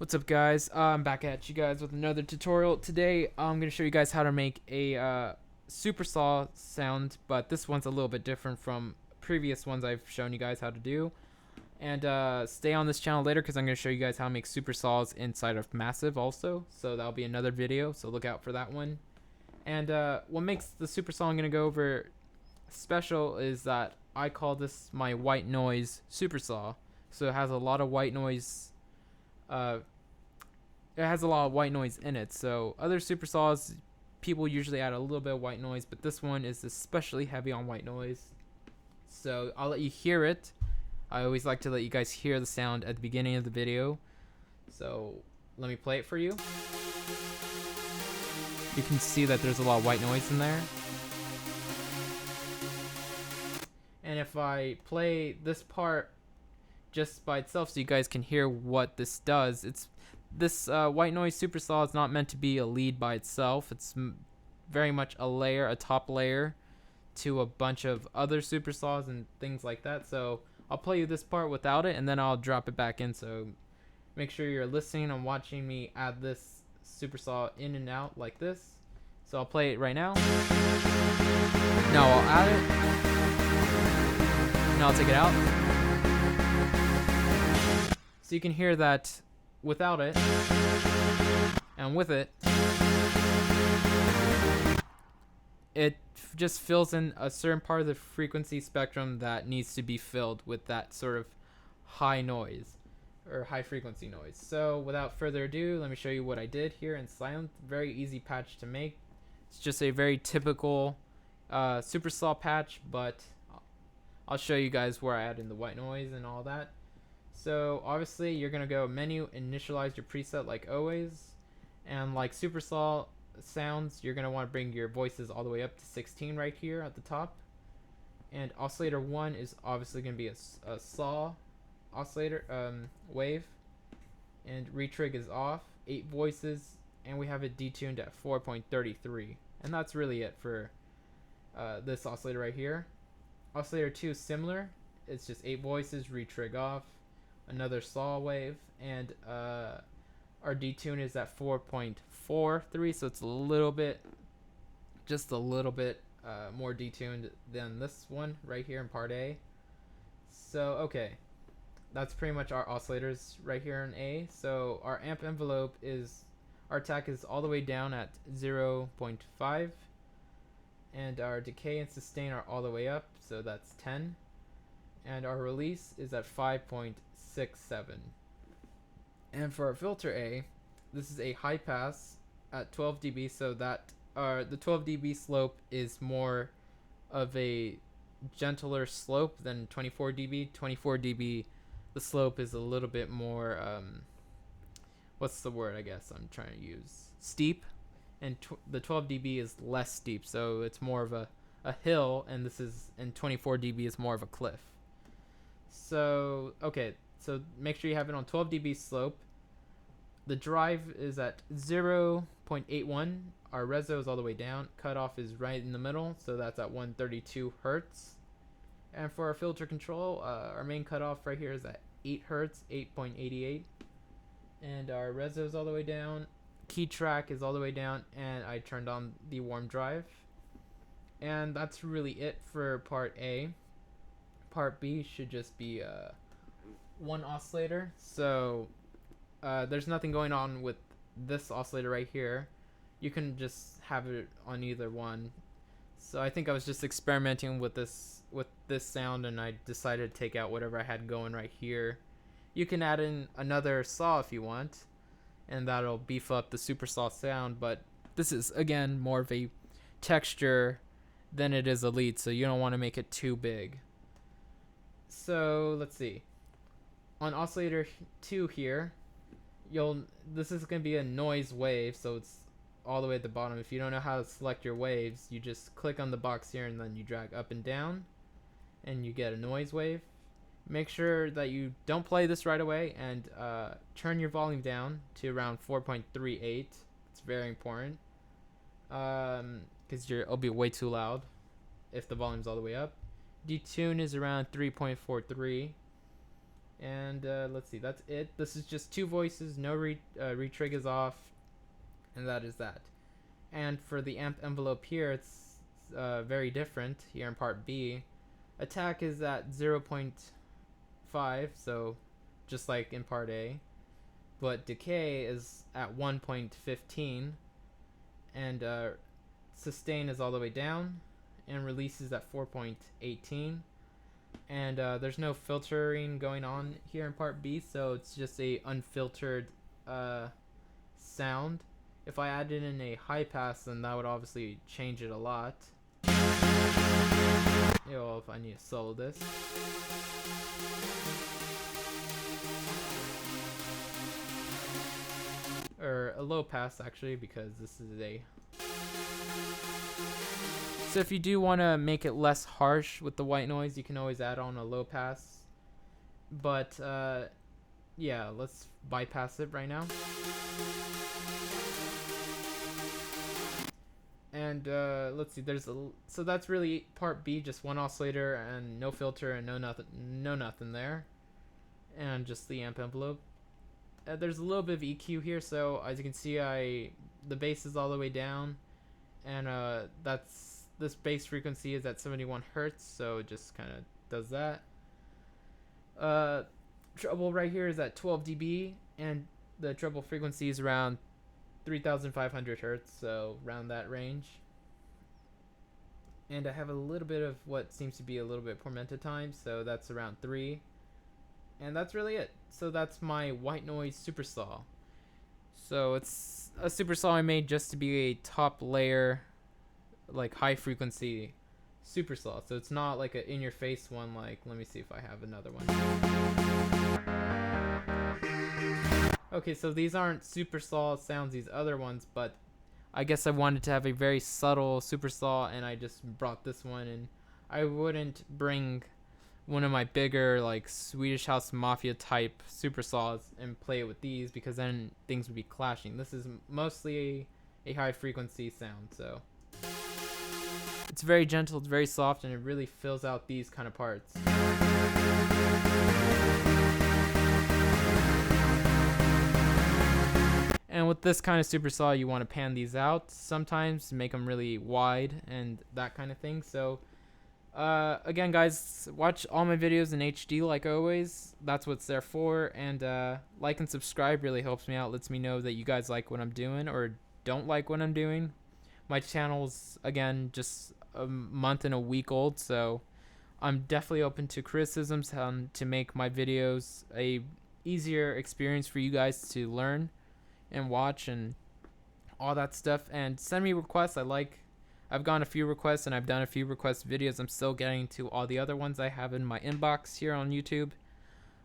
What's up, guys? I'm back at you guys with another tutorial. Today I'm going to show you guys how to make a Supersaw sound, but this one's a little bit different from previous ones I've shown you guys how to do. And stay on this channel later because I'm going to show you guys how to make Supersaws inside of Massive also. So that'll be another video, so look out for that one. And what makes the Supersaw I'm going to go over special is that I call this my white noise Supersaw. So it has a lot of white noise in it. So other super saws, people usually add a little bit of white noise, but this one is especially heavy on white noise. So I'll let you hear it. I always like to let you guys hear the sound at the beginning of the video. So let me play it for you. You can see that there's a lot of white noise in there. And if I play this part just by itself so you guys can hear what this does, this white noise supersaw is not meant to be a lead by itself. It's very much a top layer to a bunch of other supersaws and things like that. So I'll play you this part without it and then I'll drop it back in. So make sure you're listening and watching me add this supersaw in and out like this. So I'll play it right now. Now I'll add it. Now I'll take it out. So you can hear that without it and with it, it just fills in a certain part of the frequency spectrum that needs to be filled with that sort of high noise or high frequency noise. So without further ado, let me show you what I did here in Sylenth. Very easy patch to make. It's just a very typical Supersaw patch, but I'll show you guys where I add in the white noise and all that. So obviously you're gonna go menu, initialize your preset like always, and like Supersaw sounds, you're gonna want to bring your voices all the way up to 16 right here at the top. And oscillator 1 is obviously gonna be a saw oscillator wave, and retrig is off, 8 voices, and we have it detuned at 4.33, and that's really it for this oscillator right here. Oscillator 2 is similar, it's just 8 voices, retrig off, another saw wave, and our detune is at 4.43, so it's just a little bit more detuned than this one right here in part A. So okay, that's pretty much our oscillators right here in A. So our amp envelope is, our attack is all the way down at 0.5, and our decay and sustain are all the way up, so that's 10, and our release is at 5.67. And for our filter A, this is a high pass at 12 dB, so that the 12 dB slope is more of a gentler slope than 24 dB. 24 dB, the slope is a little bit more what's the word I guess I'm trying to use, steep, and the 12 dB is less steep, so it's more of a hill, and 24 dB is more of a cliff. So okay, so make sure you have it on 12 dB slope. The drive is at 0.81. Our reso is all the way down. Cutoff is right in the middle, so that's at 132 hertz. And for our filter control, our main cutoff right here is at 8 hertz, 8.88. And our reso is all the way down. Key track is all the way down, and I turned on the warm drive. And that's really it for part A. Part B should just be one oscillator. So there's nothing going on with this oscillator right here. You can just have it on either one. So I think I was just experimenting with this sound, and I decided to take out whatever I had going right here. You can add in another saw if you want, and that'll beef up the Supersaw sound, but this is again more of a texture than it is a lead, so you don't want to make it too big. So let's see. On oscillator 2 here, this is going to be a noise wave, so it's all the way at the bottom. If you don't know how to select your waves, you just click on the box here and then you drag up and down and you get a noise wave. Make sure that you don't play this right away, and turn your volume down to around 4.38. It's very important, because it'll be way too loud if the volume's all the way up. Detune is around 3.43, And let's see, that's it. This is just 2 voices, no retrig is off, and that is that. And for the amp envelope here, it's very different here in part B. Attack is at 0.5, so just like in part A, but decay is at 1.15, and sustain is all the way down, and release is at 4.18. And there's no filtering going on here in part B, so it's just a unfiltered sound. If I added in a high pass, then that would obviously change it a lot. Well, if I need to solo this. Or a low pass, actually, because this is a... So if you do want to make it less harsh with the white noise, you can always add on a low pass. But, yeah, let's bypass it right now. And let's see, so that's really part B, just one oscillator and no filter and no nothing there, and just the amp envelope. There's a little bit of EQ here, so as you can see, the bass is all the way down, and this bass frequency is at 71 hertz, so it just kind of does that. Treble right here is at 12 dB, and the treble frequency is around 3,500 hertz, so around that range. And I have a little bit of what seems to be a little bit tormented time, so that's around 3. And that's really it. So that's my white noise Supersaw. So it's a Supersaw I made just to be a top layer, like high frequency Supersaw. So it's not like a in your face one, like, let me see if I have another one. Okay, so these aren't Supersaw sounds, these other ones, but I guess I wanted to have a very subtle Supersaw, and I just brought this one, and I wouldn't bring one of my bigger, like, Swedish House Mafia type Supersaws and play it with these, because then things would be clashing. This is mostly a high frequency sound, so it's very gentle, it's very soft, and it really fills out these kind of parts. And with this kind of Supersaw, you want to pan these out sometimes, make them really wide and that kind of thing. So again, guys, watch all my videos in HD like always. That's what it's there for. And like and subscribe really helps me out, lets me know that you guys like what I'm doing or don't like what I'm doing. My channel's, again, just a month and a week old, so I'm definitely open to criticisms to make my videos a easier experience for you guys to learn and watch and all that stuff. And send me requests. I've gotten a few requests, and I've done a few request videos. I'm still getting to all the other ones I have in my inbox here on YouTube.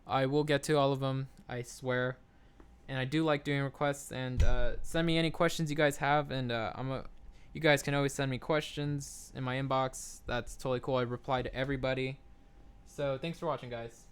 I will get to all of them, I swear. And I do like doing requests. And send me any questions you guys have, and you guys can always send me questions in my inbox. That's totally cool. I reply to everybody. So thanks for watching, guys.